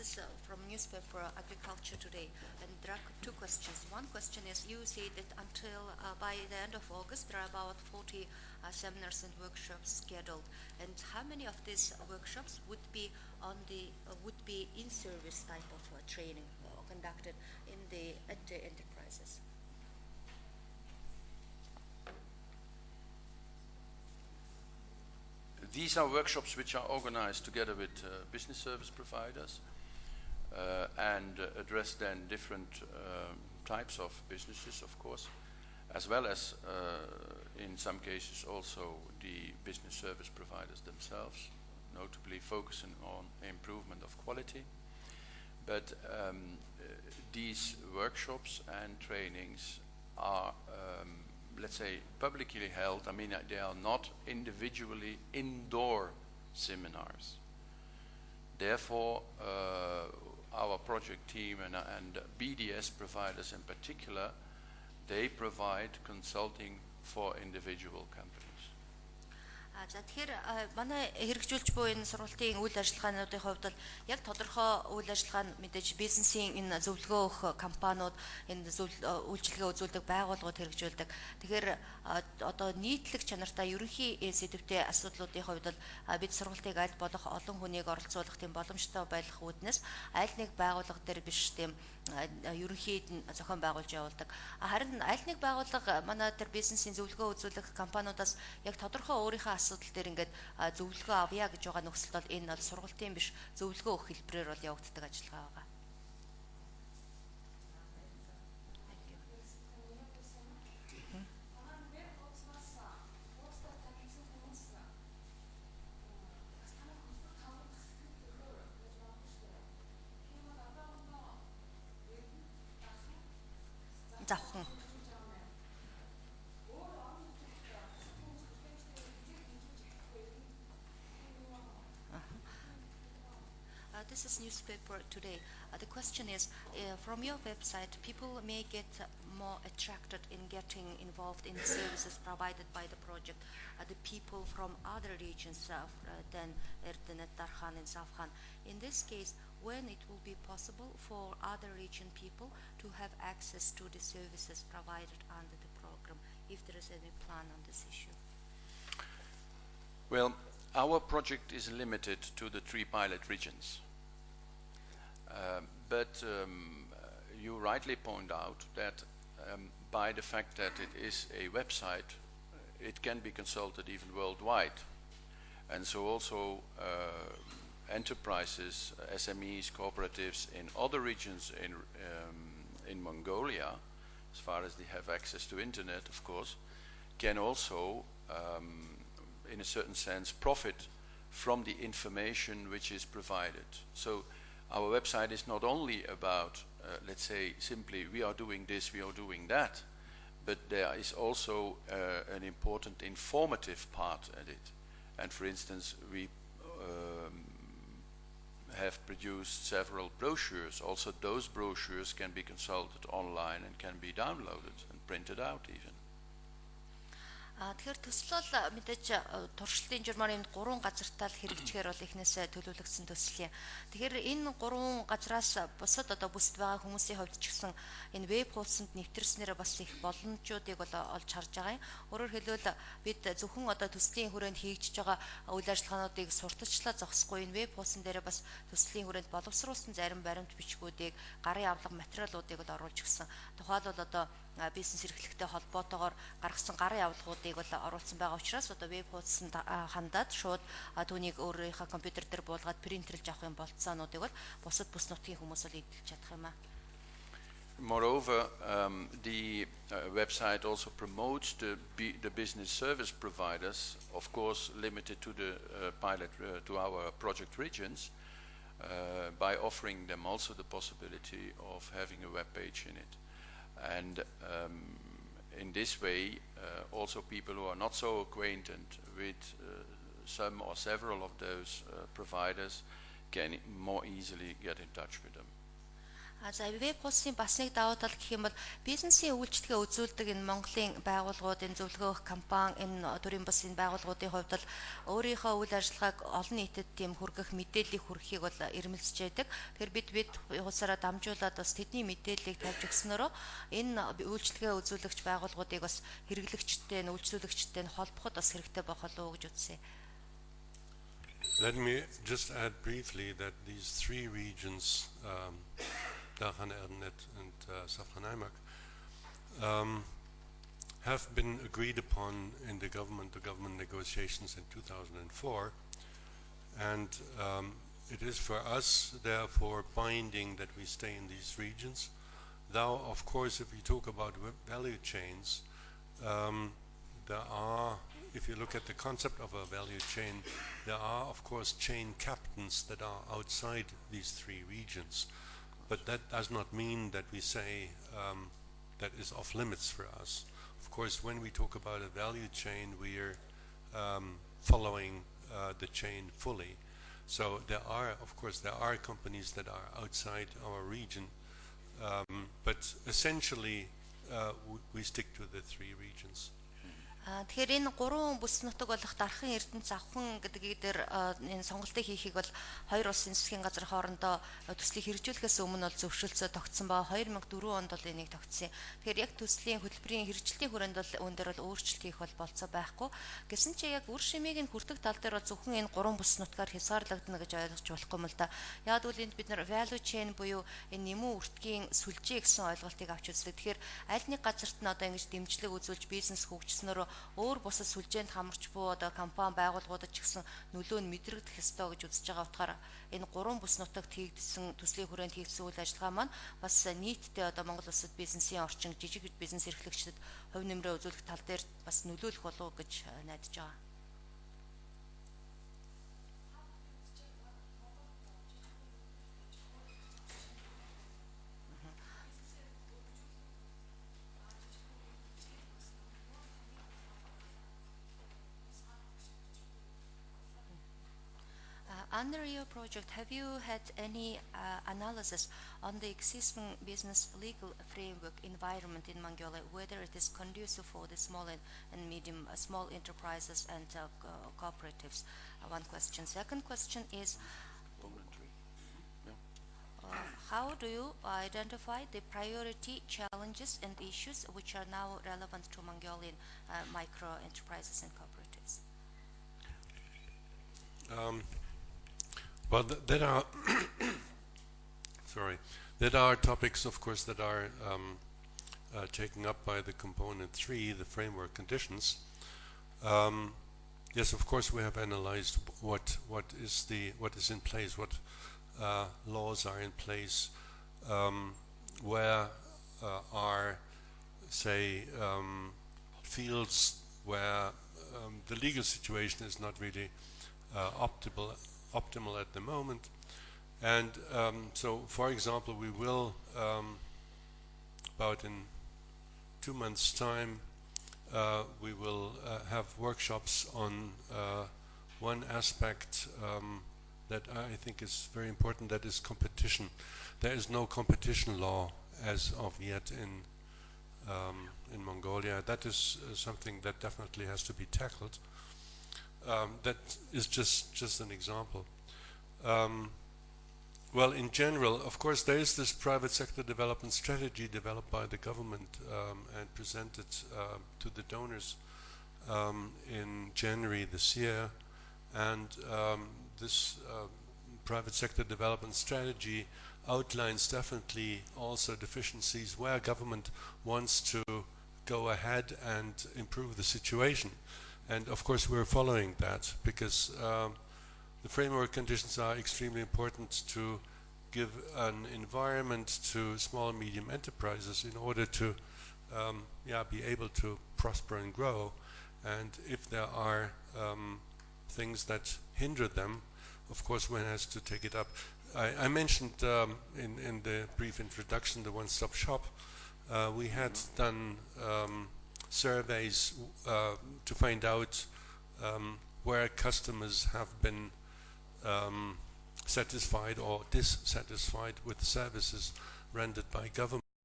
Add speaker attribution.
Speaker 1: is from newspaper Agriculture Today, and there are two questions. One question is, you say that until by the end of August there are about 40 seminars and workshops scheduled, and how many of these workshops would be would be in service type of training conducted in at the enterprises?
Speaker 2: These are workshops which are organized together with business service providers and address then different types of businesses, of course, as well as in some cases also the business service providers themselves, notably focusing on improvement of quality. But these workshops and trainings are let's say, publicly held. I mean, they are not individually indoor seminars. Therefore, our project team and BDS providers in particular, they provide consulting for individual companies.
Speaker 1: За тэгэхээр манай хэрэгжүүлж буй энэ сургалтын үйл ажиллагаануудын хувьд бол яг тодорхой үйл ажиллагаа нь мэдээж бизнесийн энэ зөвлөгөө өгөх компаниуд энэ үйлчилгээ үзүүлдэг байгууллагууд хэрэгжүүлдэг. Тэгэхээр одоо нийтлэг чанартай ерөнхий сэдвтэй асуудлуудын хувьд бол бид сургалтыг аль болох олон хүнийг оролцуулах тийм боломжтой байх үүднээс аль нэг байгууллага дээр биш тийм ерөнхийд нь зохион байгуулж явуулдаг. Харин аль нэг байгууллага манай тэр бизнесийн зөвлөгөө үзүүлэх компаниудаас яг тодорхой өөрийнхөө асуудал дээр ингээд зөвлөгөө авъя гэж байгаа нөхцөлд бол энэ бол сургалтын биш зөвлөгөө өгөх хэлбэрээр бол явагддаг ажиллагаа байгаа. Завхан. This is newspaper today. The question is, from your website, people may get more attracted in getting involved in services provided by the project. The people from other regions than Erdenet, Darkhan, and Safhan. In this case, when it will be possible for other region people to have access to the services provided under the program, if there is any plan on this issue?
Speaker 2: Well, our project is limited to the 3 pilot regions. But you rightly point out that by the fact that it is a website, it can be consulted even worldwide. And so also enterprises, SMEs, cooperatives in other regions in Mongolia, as far as they have access to internet, of course, can also, in a certain sense, profit from the information which is provided. So our website is not only about, let's say, simply we are doing this, we are doing that, but there is also an important informative part at it. And for instance, we have produced several brochures. Also, those brochures can be consulted online and can be downloaded and printed out even.
Speaker 1: Тэгэхээр төсөл бол мэдээж туршилтын журмаар энэ 3 газартаа л хэрэгжихээр бол эхнээсээ төлөвлөгдсөн төсөл юм. Тэгэхээр энэ 3 газраас бусад одоо бүсд байгаа хүмүүсийн хувьд ч гэсэн энэ веб хуудсанд нэвтэрснээр бас их боломжуудыг бол олж харж байгаа юм. Өөрөөр хэлбэл бид зөвхөн одоо төслийн хүрээнд хийгдэж байгаа үйл ажиллагаануудыг сурталчлаа зогсохгүй энэ веб хуудсан дээр бас төслийн хүрээнд боловсруулсан зарим баримт бичгүүдийг, гарын авлага материалуудыг бол оруулж өгсөн. Тухайлбал одоо бизнес эрхлэлтэй холбоотойгоор гаргасан гарын авлагуудыг бол оруулсан байгаа учраас одоо веб хуудсанд хандаад шууд түүнийг өөрийнхөө компьютер дээр буулгаад принтерлж авах юм болцоонуудыг бол бусад бүс нутгийн хүмүүс бол эдэлж чадах юм аа.
Speaker 2: Moreover, the website also promotes the business service providers, of course limited to the to our project regions, by offering them also the possibility of having a web page in it. And in this way, also people who are not so acquainted with some or several of those providers can more easily get in touch with them.
Speaker 1: За веб хуудсын бас нэг давуу тал гэх юм бол бизнесийн үйлчлэгээ үзүүлдэг энэ Монголын байгууллагууд, энэ зөвлөгөөх компани, энэ төрийн бас энэ байгууллагуудын хувьд бол өөрийнхөө үйл ажиллагааг олон нийтэд тийм хүргэх, мэдээллийг хүргэхийг бол эрмэлзэж байдаг. Тэгэхээр бид хуусаараа дамжуулаад бас тэдний мэдээллийг тавьж өгснөөрөө энэ үйлчлэгээ үзүүлэгч байгууллагуудыг бас хэрэглэгчтэй, үйлчлүүлэгчтэй нь холбоход бас хэрэгтэй байх болов уу гэж үзье.
Speaker 3: Let me just add briefly that these three regions, Dachan, Erdenet, and Safranaymak, have been agreed upon in the government negotiations in 2004, and it is for us, therefore, binding that we stay in these regions. Though, of course, if we talk about value chains, there are, if you look at the concept of a value chain, there are, of course, chain captains that are outside these three regions. But that does not mean that we say that is off limits for us. Of course, when we talk about a value chain, we are following the chain fully. So there are, of course, there are companies that are outside our region, but essentially we stick to the three regions.
Speaker 1: Тэгэхээр энэ гурван бүс нутаг болох Дархан, Эрдэнэт, Завхан гэдэг дээр энэ сонголтыг хийхийг бол хоёр улсын засгийн газар хоорондоо төслийг хэрэгжүүлэхээс өмнө бол зөвшөөрөлцөө тогтсон ба 2004 онд бол энийг тогтсон. Тэгэхээр яг төслийн хөтөлбөрийн хэрэгжилтийн хүрээнд бол үүн дээр бол өөрчлөлт хийх бол болцоо байхгүй. Гэсэн чи яг үр шимийг нь хүртэх тал дээр бол зөвхөн энэ гурван бүс нутгаар хязгаарлагдана гэж ойлгож болохгүй юм л да. Яг үл энд бид нар value chain буюу энэ нэмүү үртгийн сүлжээ гэсэн ойлголтыг авч үздэг. Тэгэхээр аль нэг газарт нь одоо ингэж дэмжлэг үзүүлж бизнес хөгжснөөр өөр бусад сүлжээнд хамарч буй одоо компани байгууллагуудад ч гэсэн нөлөө нь мэдрэгдэх ёстой гэж үзэж байгаа утгаараа энэ гурван бүс нутагт хийгдсэн төслийн хүрээнд хийгдсэн үйл ажиллагаа маань бас нийтдээ одоо Монгол улсад бизнесийн орчин, жижиг бизнес эрхлэгчдэд хувь нэмрээ үзүүлэх тал дээр бас нөлөөлөх болов уу гэж найдаж байгаа. Under your project, have you had any analysis on the existing business legal framework environment in Mongolia, whether it is conducive for the small and medium, small enterprises and cooperatives? One question. Second question is, how do you identify the priority challenges and issues which are now relevant to Mongolian micro enterprises and cooperatives?
Speaker 3: Well, that are that are topics, of course, that are taken up by the component 3, the framework conditions. Yes, of course, we have analyzed what is in place, what laws are in place, where are, say, fields where the legal situation is not really optimal at the moment. And so, for example, we will, about in 2 months' time, we will have workshops on one aspect that I think is very important, that is competition. There is no competition law as of yet in Mongolia. That is something that definitely has to be tackled. That is just an example. Well, in general, of course, there is this private sector development strategy developed by the government and presented to the donors in January this year. And this private sector development strategy outlines definitely also deficiencies where government wants to go ahead and improve the situation. And of course, we're following that because the framework conditions are extremely important to give an environment to small and medium enterprises in order to be able to prosper and grow. And if there are things that hinder them, of course one has to take it up. I mentioned in the brief introduction the one-stop shop. We had done surveys to find out where customers have been satisfied or dissatisfied with services rendered by government.